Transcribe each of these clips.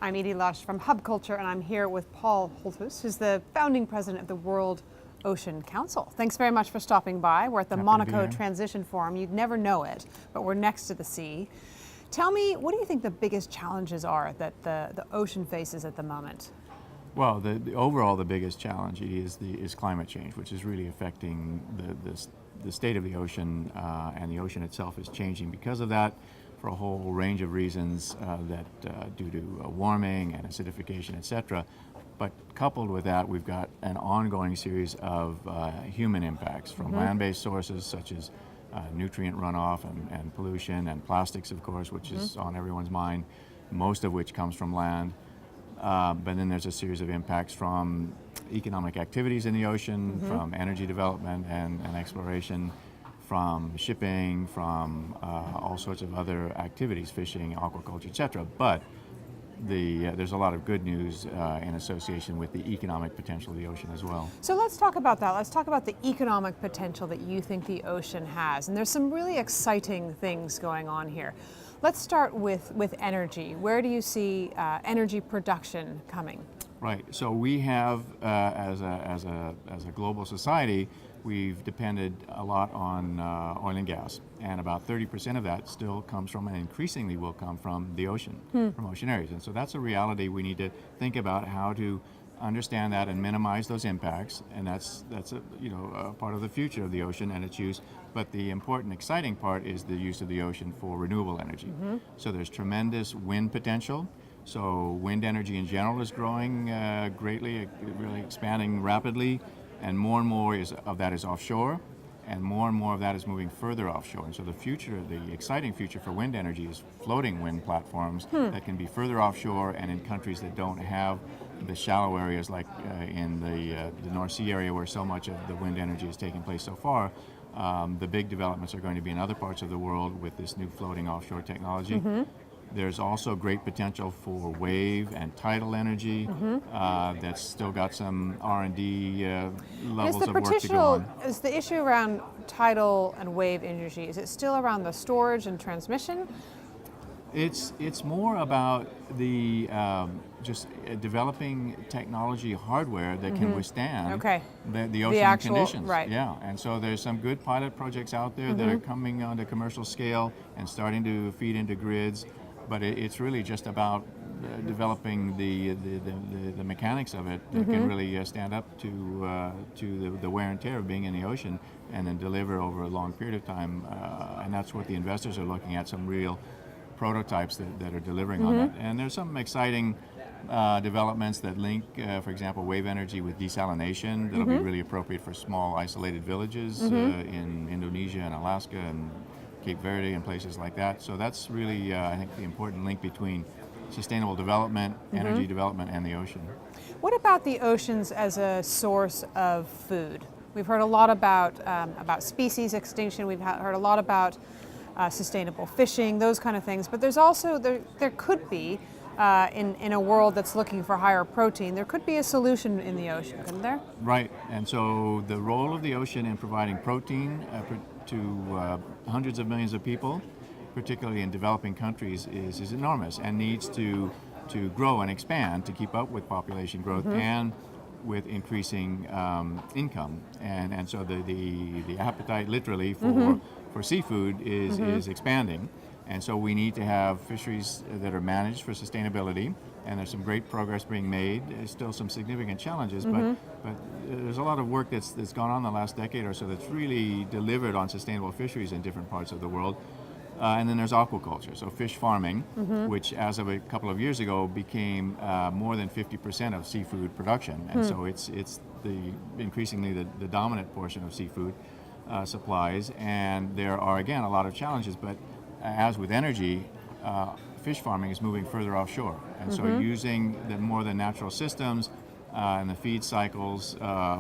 I'm Edie Lush from Hub Culture, and I'm here with Paul Holtus, who's the founding president of the World Ocean Council. Thanks very much for stopping by. We're at the Monaco Transition Forum. You'd never know it, but we're next to the sea. Tell me, what do you think the biggest challenges are that the ocean faces at the moment? Well, overall the biggest challenge is climate change, which is really affecting the state of the ocean, and the ocean itself is changing because of that, for a whole range of reasons due to warming and acidification, etc. But coupled with that, we've got an ongoing series of human impacts from land-based sources such as nutrient runoff and pollution and plastics, of course, which is on everyone's mind, most of which comes from land. But then there's a series of impacts from economic activities in the ocean, from energy development and exploration, from shipping, from all sorts of other activities, fishing, aquaculture, etc. But there's a lot of good news in association with the economic potential of the ocean as well. So let's talk about that. Let's talk about the economic potential that you think the ocean has. And there's some really exciting things going on here. Let's start with energy. Where do you see energy production coming? Right. So we have, as a global society, we've depended a lot on oil and gas, and about 30% of that still comes from, and increasingly will come from, the ocean, from ocean areas. And so that's a reality. We need to think about how to understand that and minimize those impacts, and that's a part of the future of the ocean and its use. But the important, exciting part is the use of the ocean for renewable energy. So there's tremendous wind potential. So wind energy in general is growing greatly, really expanding rapidly, and more of that is offshore, and more of that is moving further offshore. And so the exciting future for wind energy is floating wind platforms that can be further offshore, and in countries that don't have the shallow areas like in the North Sea area where so much of the wind energy is taking place so far. The big developments are going to be in other parts of the world with this new floating offshore technology. There's also great potential for wave and tidal energy that's still got some R&D levels of work to go on. Is the issue around tidal and wave energy, is it still around the storage and transmission? It's more about the just developing technology hardware that can withstand the ocean conditions. Right. Yeah, and so there's some good pilot projects out there that are coming on the commercial scale and starting to feed into grids. But it's really just about developing the mechanics of it that can really stand up to the wear and tear of being in the ocean, and then deliver over a long period of time. And that's what the investors are looking at, some real prototypes that are delivering on that. And there's some exciting developments that link, for example, wave energy with desalination that'll be really appropriate for small isolated villages in Indonesia and Alaska and Cape Verde and places like that. So that's really, I think, the important link between sustainable development, energy development, and the ocean. What about the oceans as a source of food? We've heard a lot about species extinction. We've heard a lot about sustainable fishing, those kind of things. But there's also, there could be, in a world that's looking for higher protein, there could be a solution in the ocean, couldn't there? Right, and so the role of the ocean in providing protein to hundreds of millions of people, particularly in developing countries, is enormous, and needs to grow and expand to keep up with population growth and with increasing income. And so the appetite, literally, for seafood is expanding. And so we need to have fisheries that are managed for sustainability, and there's some great progress being made. There's still some significant challenges, but there's a lot of work that's gone on the last decade or so that's really delivered on sustainable fisheries in different parts of the world. And then there's aquaculture, so fish farming, which as of a couple of years ago became more than 50% of seafood production. And so it's increasingly the dominant portion of seafood supplies. And there are, again, a lot of challenges, but as with energy, fish farming is moving further offshore. And so using more than natural systems and the feed cycles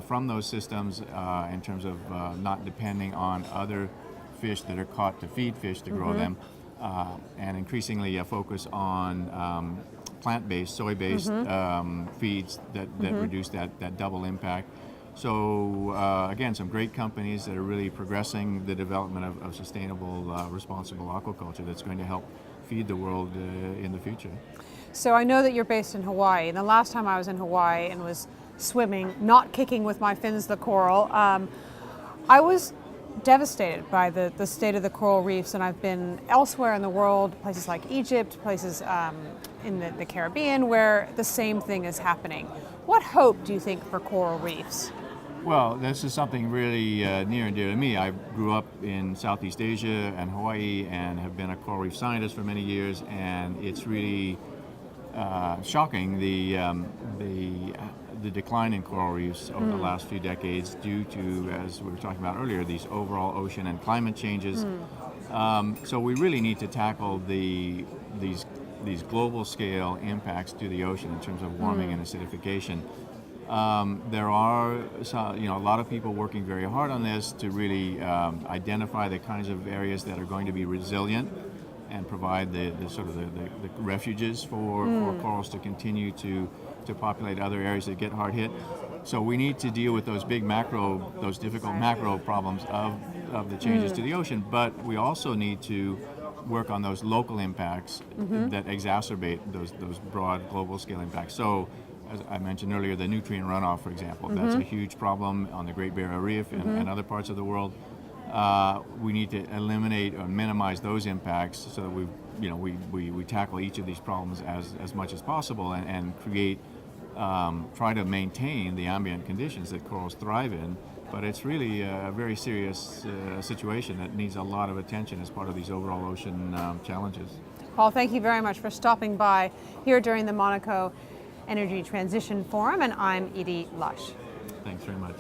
from those systems in terms of not depending on other fish that are caught to feed fish to grow them, and increasingly a focus on plant-based, soy-based feeds that reduce that double impact. So again, some great companies that are really progressing the development of sustainable, responsible aquaculture that's going to help feed the world in the future. So I know that you're based in Hawaii, and the last time I was in Hawaii and was swimming, not kicking with my fins the coral, I was devastated by the state of the coral reefs, and I've been elsewhere in the world, places like Egypt, places in the Caribbean, where the same thing is happening. What hope do you think for coral reefs? Well, this is something really near and dear to me. I grew up in Southeast Asia and Hawaii and have been a coral reef scientist for many years, and it's really shocking the decline in coral reefs over the last few decades due to, as we were talking about earlier, these overall ocean and climate changes. So we really need to tackle these global scale impacts to the ocean in terms of warming and acidification. There are a lot of people working very hard on this to really identify the kinds of areas that are going to be resilient and provide the refuges for corals to continue to populate other areas that get hard hit. So we need to deal with those difficult macro problems of the changes to the ocean, but we also need to work on those local impacts that exacerbate those broad global scale impacts. So, as I mentioned earlier, the nutrient runoff, for example, that's a huge problem on the Great Barrier Reef and other parts of the world. We need to eliminate or minimize those impacts so that we tackle each of these problems as much as possible and create, try to maintain the ambient conditions that corals thrive in. But it's really a very serious situation that needs a lot of attention as part of these overall ocean challenges. Paul, thank you very much for stopping by here during the Monaco Energy Transition Forum, and I'm Edie Lush. Thanks very much.